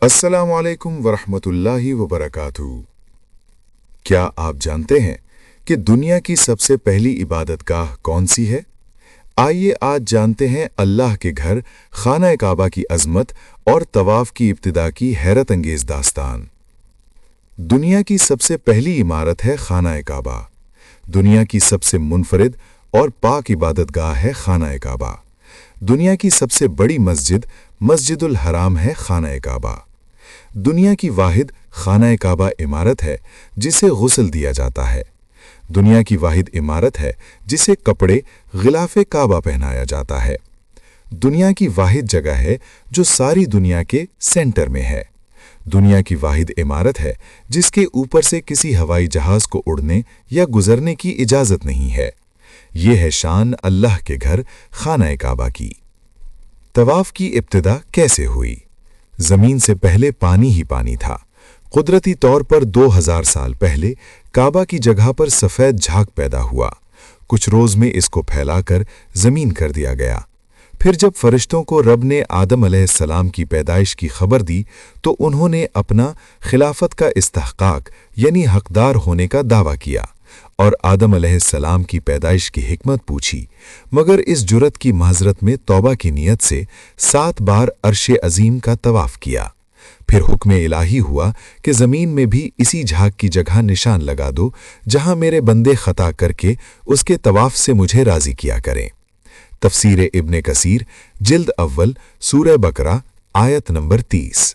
अस्सलाम वालेकुम वरहमतुल्लाहि वबरकातुहू। क्या आप जानते हैं कि दुनिया की सबसे पहली इबादतगाह कौन सी है? आइए आज जानते हैं अल्लाह के घर खाना काबा की अजमत और तवाफ की इब्तिदा की हैरत अंगेज दास्तान। दुनिया की सबसे पहली इमारत है खाना काबा। दुनिया की सबसे मुनफरिद और पाक इबादतगाह है खाना काबा। दुनिया की सबसे बड़ी मस्जिद मस्जिदुल हराम है खाना काबा। दुनिया की वाहिद खाना काबा इमारत है जिसे गुस्ल दिया जाता है। दुनिया की वाहिद इमारत है जिसे कपड़े गिलाफे काबा पहनाया जाता है। दुनिया की वाहिद जगह है जो सारी दुनिया के सेंटर में है। दुनिया की वाहिद इमारत है जिसके ऊपर से किसी हवाई जहाज को उड़ने या गुजरने की इजाजत नहीं है। यह है शान अल्लाह के घर खाना काबा की। तवाफ की इब्तिदा कैसे हुई? जमीन से पहले पानी ही पानी था। कुदरती तौर पर 2000 साल पहले काबा की जगह पर सफेद झाग पैदा हुआ। कुछ रोज में इसको फैलाकर जमीन कर दिया गया। फिर जब फरिश्तों को रब ने आदम अलैहिस्सलाम की पैदाइश की खबर दी तो उन्होंने अपना खिलाफत का इस्तेहकाक यानी हकदार होने का दावा किया और आदम अलैहिस्सलाम की पैदाइश की हिकमत पूछी, मगर इस जुरत की माजरत में तौबा की नीयत से 7 बार अर्शे अजीम का तवाफ किया। फिर हुक्म इलाही हुआ कि जमीन में भी इसी झाग की जगह निशान लगा दो जहां मेरे बंदे खता करके उसके तवाफ से मुझे राजी किया करें। तफसीर इब्ने कसीर जिल्द अव्वल सूरह बकरा आयत नंबर 30।